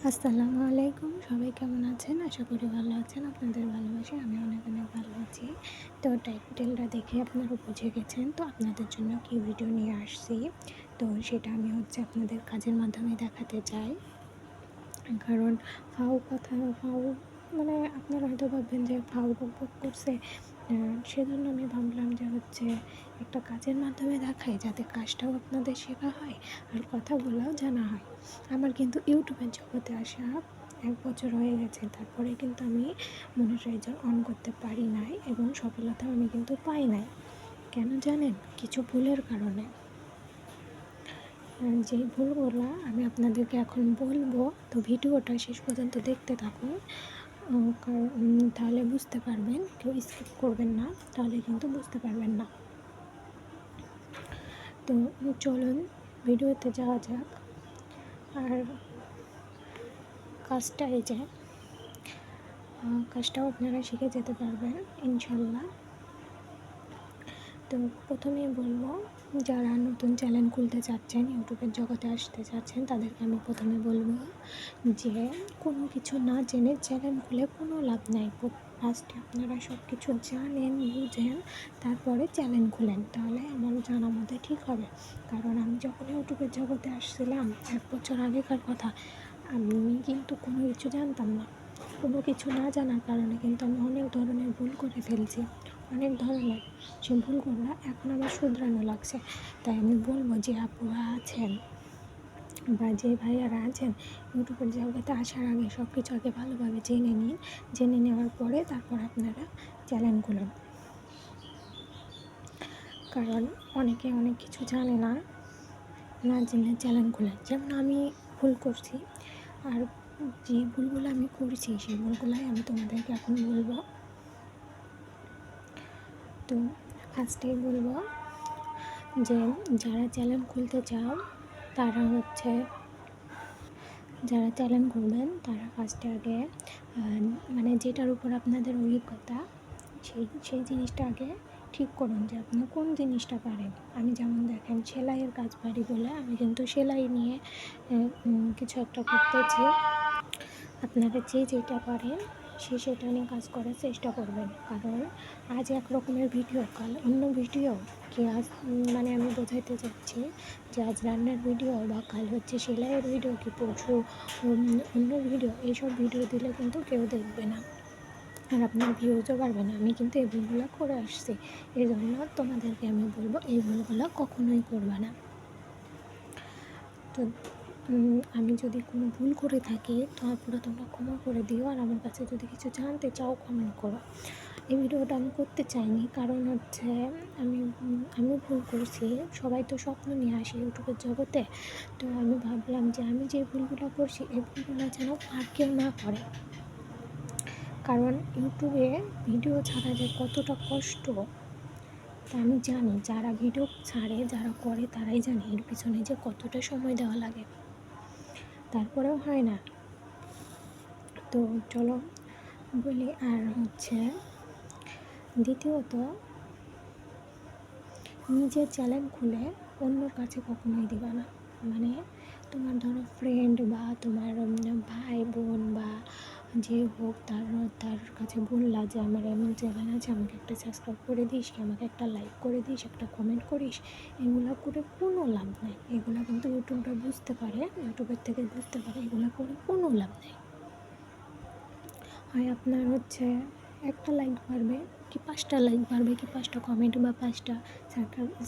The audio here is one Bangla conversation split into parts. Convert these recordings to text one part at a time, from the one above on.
আসসালামু আলাইকুম, সবাই কেমন আছেন? আশা করি ভালো আছেন। আপনাদের ভালোবাসায় আমি অনেক অনেক ভালো আছি। তো টাইটেলটা দেখে আপনারা বুঝে গেছেন তো আপনাদের জন্য কী ভিডিও নিয়ে আসছি। তো সেটা আমি আপনাদের কাজের মাধ্যমে দেখাতে চাই। কারণ ফাউ মানে আপনারা হয়তো ভাববেন যে ফাউ বকবক করছে, সেজন্য আমি ভাবলাম যে একটা কাজের মাধ্যমে দেখাই, যাতে কাজটাও আপনাদের শেখা হয় আর কথাগুলোও জানা হয়। আমার কিন্তু ইউটিউবের জগতে আসা ১ বছর হয়ে গেছে, তারপরে কিন্তু আমি মনিটাইজার অন করতে পারি নাই এবং সফলতাও আমি কিন্তু পাই নাই। কেন জানেন? কিছু ভুলের কারণে। যেই ভুলগুলো আমি আপনাদেরকে এখন বলবো, তো ভিডিওটা শেষ পর্যন্ত দেখতে থাকুন। তাহলে বুঝতে পারবেন, কেউ স্কিপ করবেন না, তাহলে কিন্তু বুঝতে পারবেন না। তো চলুন ভিডিওতে যাওয়া যাক। আর কাজটা এই যে কাজটাও আপনারা শিখে যেতে পারবেন ইনশাল্লাহ। তো প্রথমেই বলবো, যারা নতুন চ্যানেল খুলতে চাচ্ছেন, ইউটিউবের জগতে আসতে চাচ্ছেন, তাদেরকে আমি প্রথমে বলবো যে কোনো কিছু না জেনে চ্যানেল খুলে কোনো লাভ নাই। ফার্স্টে আপনারা সব কিছু জানেন, বুঝেন, তারপরে চ্যানেল খুলেন, তাহলে আমার জানা মতে ঠিক হবে। কারণ আমি যখন ইউটিউবের জগতে আসছিলাম ১ বছর আগেকার কথা, আমি কিন্তু কোনো কিছু জানতাম না। কোনো কিছু না জানার কারণে কিন্তু আমি অনেক ধরনের ভুল করে ফেলছি, অনেক ধরনের। সে ভুলগুলো এখন আমার শুধরানো লাগছে। তাই আমি বলবো যে আপুরা আছেন বা যে ভাইয়ারা আছেন, ইউটিউবের জগতে আসার আগে সব কিছু আগে ভালোভাবে জেনে নিন। জেনে নেওয়ার পরে তারপর আপনারা চ্যানেল খুলুন। কারণ অনেকে অনেক কিছু জানে না, না জেনে চ্যানেল খোলেন। যেমন আমি ভুল করছি, আর যে ভুলগুলো আমি করছি সেই ভুলগুলাই আমি তোমাদেরকে এখন বলবো। তো ফার্স্টেই বলবো যে যারা চ্যানেল খুলতে চাও, তারা যারা চ্যানেল খুলবেন তারা ফার্স্টে আগে মানে যেটার উপর আপনাদের অভিজ্ঞতা, সেই জিনিসটা আগে ঠিক করুন যে আপনি কোন জিনিসটা পারেন। আমি যেমন দেখেন সেলাইয়ের কাজ পারি বলে আমি কিন্তু সেলাই নিয়ে কিছু একটা করতেছি। আপনারা যেটা পারেন সেটা নিয়ে কাজ করার চেষ্টা করবেন। কারণ আজ এক রকমের ভিডিও, কাল অন্য ভিডিও। কি আজ মানে আমি বোঝাইতে চাচ্ছি যে আজ রান্নার ভিডিও বা কাল সেলাইয়ের ভিডিও, কি পরশু অন্য ভিডিও। এইসব ভিডিও দিলে কিন্তু কেউ দেখবে না আর আপনার ভিউজও বাড়বে না। আমি কিন্তু এই ভুলগুলো করে আসছি, এই জন্য তোমাদেরকে আমি বলবো এই ভুলগুলো কখনোই করবে না। তো আমি যদি কোনো ভুল করে থাকি তারপরে তোমরা ক্ষমা করে দিও। আর আমার কাছে যদি কিছু জানতে চাও কমেন্ট করো। এই ভিডিওটা আমি করতে চাইনি, কারণ আমি ভুল করছি। সবাই তো স্বপ্ন নিয়ে আসে ইউটিউবের জগতে। তো আমি ভাবলাম যে আমি যে ভুলগুলো করছি এই ভুলগুলো যেন আর কেউ না করে। কারণ ইউটিউবে ভিডিও ছাড়া যে কতটা কষ্ট তা আমি জানি। যারা ভিডিও ছাড়ে, যারা করে, তারাই জানে এর পিছনে যে কতটা সময় দেওয়া লাগে, তারপরেও হয় না। তো চলো বলি। আর দ্বিতীয়ত, নিজের চ্যানেল খুলে অন্যর কাছে কখনোই দিবা না। মানে তোমার ধরো ফ্রেন্ড বা তোমার ভাই বোন বা যে হোক, তার কাছে বললা যে আমার এমন চ্যানেল আছে, আমাকে একটা সাবস্ক্রাইব করে দিস, কি আমাকে একটা লাইক করে দিস, একটা কমেন্ট করিস। এগুলো করে কোনো লাভ নেই। এগুলো কিন্তু ইউটিউবটা বুঝতে পারে, ইউটিউবের থেকে বুঝতে পারে এগুলো করে কোনো লাভ নেই। হয় আপনার একটা লাইক বাড়বে, কি 5টা লাইক বাড়বে, কি 5টা কমেন্ট বা 5টা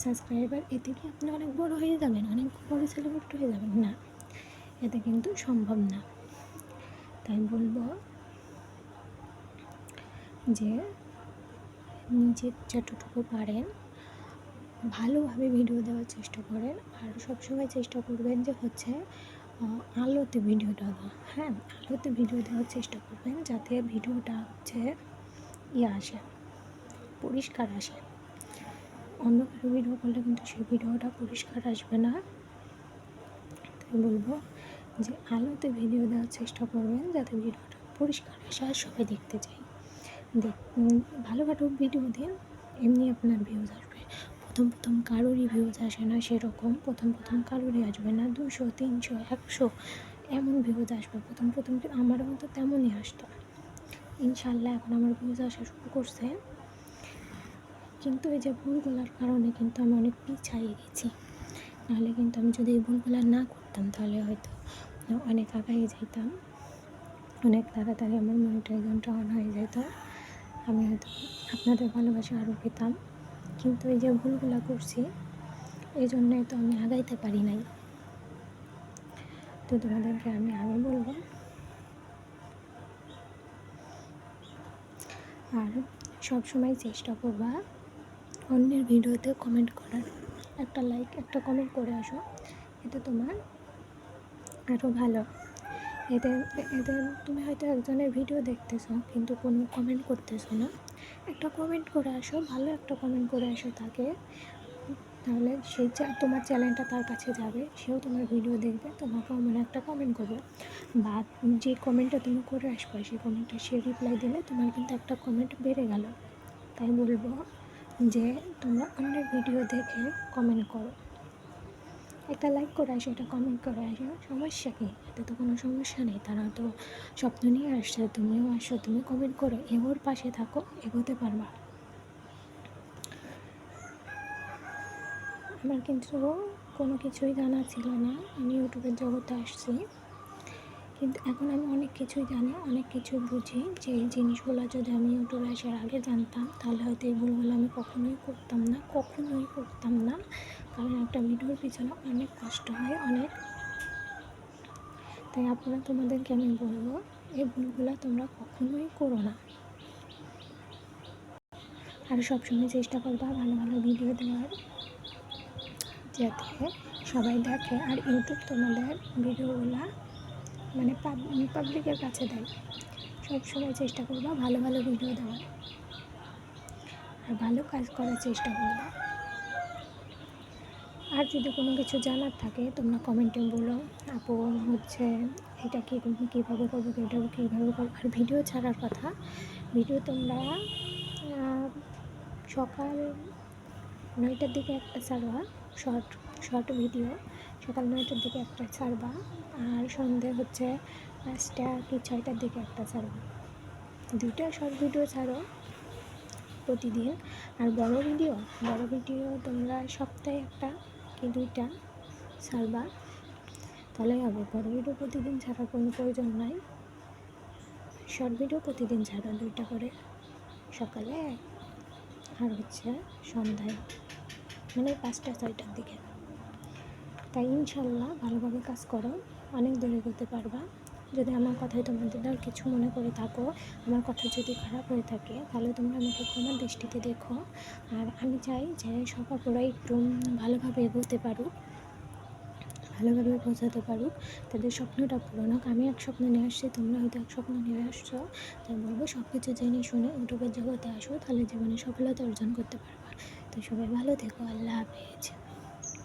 সাবস্ক্রাইবার, এতে কি আপনি অনেক বড় হয়ে যাবেন, অনেক বড় সেলিব্রিটি হয়ে যাবেন? না, এতে কিন্তু সম্ভব না। তাই বলবো যে নিজে যতটুকু পারেন ভালোভাবে ভিডিও দেওয়ার চেষ্টা করেন। আর সবসময় চেষ্টা করবেন যে আলোতে ভিডিও দেওয়া। হ্যাঁ, আলোতে ভিডিও দেওয়ার চেষ্টা করবেন, যাতে ভিডিওটা আসে, পরিষ্কার আসে। অন্ধকারে ভিডিও করলে কিন্তু সেই ভিডিওটা পরিষ্কার আসবে না। তাই বলবো যে আলোতে ভিডিও দেওয়ার চেষ্টা করবেন, যাতে ভিডিওটা পরিষ্কার আসে আর সবাই দেখতে চাই। ভালো ভিডিও দিন, এমনি আপনার ভিউজ আসবে। প্রথম কারোরই ভিউজ আসে না সেরকম। প্রথম কারোরই আসবে না 200, 300, 100, এমন ভিউজ আসবে। প্রথম আমারও কিন্তু তেমনই আসতো। ইনশাল্লাহ এখন আমার ভিউজ আসা শুরু করছে, কিন্তু এই যে ভুলগুলোর কারণে কিন্তু আমি অনেক পিছায়ে গেছি। নাহলে কিন্তু আমি যদি এই ভুলগুলো না করতাম তাহলে হয়তো অনেক আগায় যেতাম, অনেক তাড়াতাড়ি আমার মনিটাইজেশনটা অন হয়ে যেত, আমি হয়তো আপনাদের ভালোবাসা আরও পেতাম। কিন্তু এই যে ভুলগুলো করছি এই জন্যই তো আমি আগাইতে পারি নাই। তো তোমাদেরকে আমি আগে বলবো, আর সবসময় চেষ্টা করবা অন্যের ভিডিওতে কমেন্ট করার। একটা লাইক একটা কমেন্ট করে আসো, এতে তোমার আরও ভালো। এতে এতে তুমি হয়তো একজনের ভিডিও দেখতেছো কিন্তু কোনো কমেন্ট করতেছো না, একটা কমেন্ট করে আসো, ভালো একটা কমেন্ট করে আসো তাকে, তাহলে সেই তোমার চ্যানেলটা তার কাছে যাবে, সেও তোমার ভিডিও দেখবে, তোমাকেও মানে একটা কমেন্ট করবে, বা যে কমেন্টটা তুমি করে আসবে সেই কমেন্টটা সে রিপ্লাই দিলে তোমার কিন্তু একটা কমেন্ট বেড়ে গেল। তাই বলবো যে তোমরা অন্যের ভিডিও দেখে কমেন্ট করো, একটা লাইক করে আসো, একটা কমেন্ট করে আসো, সমস্যা কী? এতে তো কোনো সমস্যা নেই। তারা তো স্বপ্ন নিয়ে আসছে, তুমিও আসো, তুমি কমেন্ট করো, এগোর পাশে থাকো, এগোতে পারবা। আমার কিন্তু কোনো কিছুই জানা ছিল না, আমি ইউটিউবের জগতে আসছি, কিন্তু এখন আমি অনেক কিছুই জানি, অনেক কিছু বুঝি। যে এই জিনিসগুলো যদি আমি ইউটিউবে আসার আগে জানতাম তাহলে হয়তো এই ভুলগুলো আমি কখনোই করতাম না। কারণ একটা ভিডিওর পিছনে অনেক কষ্ট হয়, অনেক। তাই আপনারা, তোমাদেরকে আমি বলবো এই ভুলগুলো তোমরা কখনোই করো না। আর সবসময় চেষ্টা করবা ভালো ভালো ভিডিও দেওয়ার, যাতে সবাই দেখে। আর ইউটিউব তোমাদের ভিডিওগুলো মানে পাবলিকের কাছে দেয়। সবসময় চেষ্টা করবা ভালো ভালো ভিডিও দেওয়ার, আর ভালো কাজ করার চেষ্টা করবা। আর যদি কোনো কিছু জানার থাকে তোমরা কমেন্টে বলো, আপু হচ্ছে এটা কীভাবে করবো, এটা কীভাবে করবো। আর ভিডিও ছাড়ার কথা, ভিডিও তোমরা সকাল 9টার দিকে একটা ছাড়বা, শর্ট ভিডিও সকাল 9টার দিকে একটা ছাড়বা, আর সন্ধে হচ্ছে 5টা কি 6টার দিকে একটা ছাড়বা। 2টা শর্ট ভিডিও ছাড়ো প্রতিদিন। আর বড় ভিডিও তোমরা সপ্তাহে একটা কি 2টা ছাড়বা, তাহলেই হবে। বড় ভিডিও প্রতিদিন ছাড়ার কোনো প্রয়োজন নাই, শর্ট ভিডিও প্রতিদিন ছাড়ো 2টা করে, সকালে আর হচ্ছে সন্ধ্যায়, মানে 5টা 6টার দিকে। তাই ইনশাল্লাহ ভালোভাবে কাজ করো, অনেক দূরে এগোতে পারবা। যদি আমার কথায় তোমাদের আর কিছু মনে করে থাকো, আমার কথা যদি খারাপ হয়ে থাকে তাহলে তোমরা আমাকে ক্ষমার দৃষ্টিতে দেখো। আর আমি চাই যে সব আপুরা একটু ভালোভাবে এগোতে পারুক, ভালোভাবে বোঝাতে পারুক, তাদের স্বপ্নটা পূরণ হোক। আমি এক স্বপ্ন নিয়ে আসছি, তোমরা হয়তো এক স্বপ্ন নিয়ে আসছো। তাই বলবো সব কিছু জেনে শুনে ইউটিউবের জগতে আসো, তাহলে জীবনে সফলতা অর্জন করতে পারবা। তো সবাই ভালো থেকো, আল্লাহ হাফেজ।